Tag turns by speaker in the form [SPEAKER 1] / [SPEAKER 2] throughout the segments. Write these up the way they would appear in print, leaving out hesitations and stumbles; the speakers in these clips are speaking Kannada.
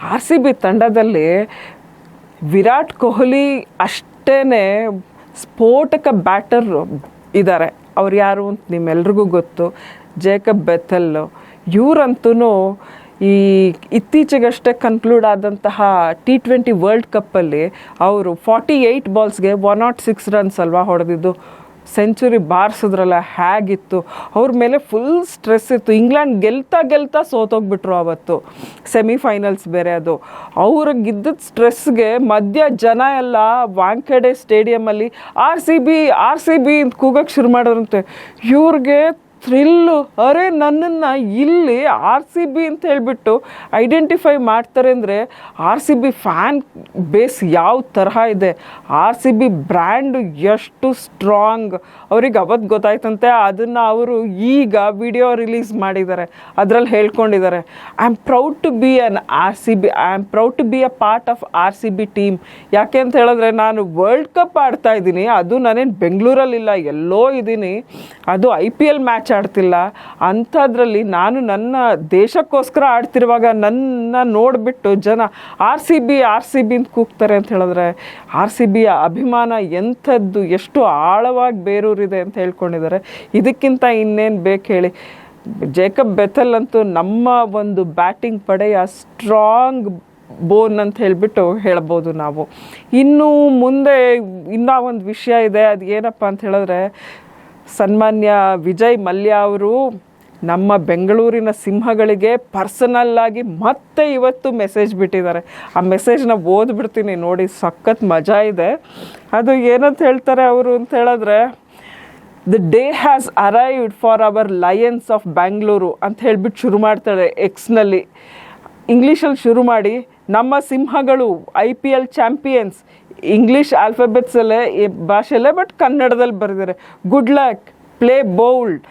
[SPEAKER 1] ಆರ್ ಸಿ ಬಿ ತಂಡದಲ್ಲಿ ವಿರಾಟ್ ಕೊಹ್ಲಿ ಅಷ್ಟೇ ಸ್ಫೋಟಕ ಬ್ಯಾಟರ್ ಇದ್ದಾರೆ. ಅವ್ರು ಯಾರು ಅಂತ ನಿಮ್ಮೆಲ್ರಿಗೂ ಗೊತ್ತು, ಜೇಕಬ್ ಬೆಥೆಲ್. ಇವರಂತೂ ಈ ಇತ್ತೀಚೆಗಷ್ಟೇ ಕನ್ಕ್ಲೂಡ್ ಆದಂತಹ T20 ವರ್ಲ್ಡ್ ಕಪ್ಪಲ್ಲಿ ಅವರು 48 ಬಾಲ್ಸ್ಗೆ 106 ರನ್ಸ್ ಅಲ್ವಾ ಹೊಡೆದಿದ್ದು. ಸೆಂಚುರಿ ಬಾರಿಸಿದ್ರಲ್ಲ, ಹೇಗಿತ್ತು ಅವ್ರ ಮೇಲೆ. ಫುಲ್ ಸ್ಟ್ರೆಸ್ ಇತ್ತು. ಇಂಗ್ಲೆಂಡ್ ಗೆಲ್ತಾ ಸೋತೋಗ್ಬಿಟ್ರು ಅವತ್ತು, ಸೆಮಿಫೈನಲ್ಸ್ ಬೇರೆ. ಅದು ಅವ್ರಿಗಿದ್ದ ಸ್ಟ್ರೆಸ್ಗೆ ಮಧ್ಯ ಜನ ಎಲ್ಲ ವಾಂಖೆಡೆ ಸ್ಟೇಡಿಯಮಲ್ಲಿ ಆರ್ ಸಿ ಬಿ ಅಂತ ಕೂಗಕ್ಕೆ ಶುರು ಮಾಡೋರಂತೆ. ಇವ್ರಿಗೆ ಥ್ರಿಲ್ಲು, ಅರೆ ನನ್ನನ್ನು ಇಲ್ಲಿ ಆರ್ ಸಿ ಬಿ ಅಂತ ಹೇಳಿಬಿಟ್ಟು ಐಡೆಂಟಿಫೈ ಮಾಡ್ತಾರೆ ಅಂದರೆ R C B fan base ಯಾವ ತರಹ ಇದೆ, ಆರ್ ಸಿ ಬಿ ಬ್ರ್ಯಾಂಡು ಎಷ್ಟು ಸ್ಟ್ರಾಂಗ್ ಅವ್ರಿಗೆ ಅವತ್ತು ಗೊತ್ತಾಯ್ತಂತೆ. ಅದನ್ನು ಅವರು ಈಗ ವಿಡಿಯೋ ರಿಲೀಸ್ ಮಾಡಿದ್ದಾರೆ, ಅದರಲ್ಲಿ ಹೇಳ್ಕೊಂಡಿದ್ದಾರೆ, I am proud to be an R C B, I am proud to be a part of R C B team. ಯಾಕೆ ಅಂತ ಹೇಳಿದ್ರೆ ನಾನು ವರ್ಲ್ಡ್ ಕಪ್ ಆಡ್ತಾ ಇದ್ದೀನಿ, ಅದು ನಾನೇನು ಬೆಂಗಳೂರಲ್ಲಿಲ್ಲ, ಎಲ್ಲೋ ಇದ್ದೀನಿ, ಅದು IPL ಮ್ಯಾಚ್ ಆಡ್ತಿಲ್ಲ. ಅಂಥದ್ರಲ್ಲಿ ನಾನು ನನ್ನ ದೇಶಕ್ಕೋಸ್ಕರ ಆಡ್ತಿರುವಾಗ ನನ್ನ ನೋಡಿಬಿಟ್ಟು ಜನ ಆರ್ ಸಿ ಬಿ ಅಂತ ಕೂಗ್ತಾರೆ ಅಂತ ಹೇಳಿದ್ರೆ ಆರ್ ಸಿ ಬಿಯ ಅಭಿಮಾನ ಎಂಥದ್ದು, ಎಷ್ಟು ಆಳವಾಗಿ ಬೇರೂರಿದೆ ಅಂತ ಹೇಳ್ಕೊಂಡಿದ್ದಾರೆ. ಇದಕ್ಕಿಂತ ಇನ್ನೇನು ಬೇಕು ಹೇಳಿ. ಜೇಕಬ್ ಬೆಥೆಲ್ ಅಂತೂ ನಮ್ಮ ಒಂದು ಬ್ಯಾಟಿಂಗ್ ಪಡೆಯ ಸ್ಟ್ರಾಂಗ್ ಬೋನ್ ಅಂತ ಹೇಳಿಬಿಟ್ಟು ಹೇಳ್ಬೋದು ನಾವು. ಇನ್ನು ಮುಂದೆ ಇನ್ನೂ ಒಂದು ವಿಷಯ ಇದೆ, ಅದು ಏನಪ್ಪ ಅಂತ ಹೇಳಿದ್ರೆ ಸನ್ಮಾನ್ಯ ವಿಜಯ್ ಮಲ್ಯ ಅವರು ನಮ್ಮ ಬೆಂಗಳೂರಿನ ಸಿಂಹಗಳಿಗೆ ಪರ್ಸನಲ್ಲಾಗಿ ಮತ್ತೆ ಇವತ್ತು ಮೆಸೇಜ್ ಬಿಟ್ಟಿದ್ದಾರೆ. ಆ ಮೆಸೇಜ್ನ ಓದ್ಬಿಡ್ತೀನಿ ನೋಡಿ, ಸಖತ್ ಮಜಾ ಇದೆ. ಅದು ಏನಂತ ಹೇಳ್ತಾರೆ ಅವರು ಅಂತ ಹೇಳಿದ್ರೆ, the day has arrived for our Lions of Bangalore ಅಂತ ಹೇಳ್ಬಿಟ್ಟು ಶುರು ಮಾಡ್ತಾಳೆ ಎಕ್ಸ್ನಲ್ಲಿ. ಇಂಗ್ಲೀಷಲ್ಲಿ ಶುರು ಮಾಡಿ, ನಮ್ಮ ಸಿಂಹಗಳು IPL ಚಾಂಪಿಯನ್ಸ್, ಇಂಗ್ಲೀಷ್ ಆಲ್ಫಾಬೆಟ್ಸಲ್ಲೇ ಭಾಷೆಯಲ್ಲೇ, ಬಟ್ ಕನ್ನಡದಲ್ಲಿ ಬರೆದಿದ್ದಾರೆ. ಗುಡ್ ಲಕ್, ಪ್ಲೇ ಬೋಲ್ಡ್,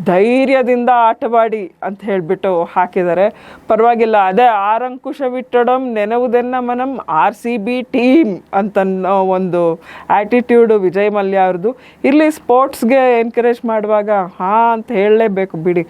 [SPEAKER 1] ಧೈರ್ಯದಿಂದ ಆಟವಾಡಿ ಅಂತ ಹೇಳಿಬಿಟ್ಟು ಹಾಕಿದ್ದಾರೆ. ಪರವಾಗಿಲ್ಲ, ಅದೇ ಆರಂಕುಶವಿಟ್ಟಡಂ ನೆನವುದೆನ್ನ ಮನಂ ಆರ್ ಸಿ ಬಿ ಟೀಮ್ ಅಂತನ್ನೋ ಒಂದು ಆ್ಯಟಿಟ್ಯೂಡು ವಿಜಯ್ ಮಲ್ಯ ಅವ್ರದ್ದು. ಇಲ್ಲಿ ಸ್ಪೋರ್ಟ್ಸ್ಗೆ ಎನ್ಕರೇಜ್ ಮಾಡುವಾಗ ಅಂತ ಹೇಳಲೇಬೇಕು ಬಿಡಿ.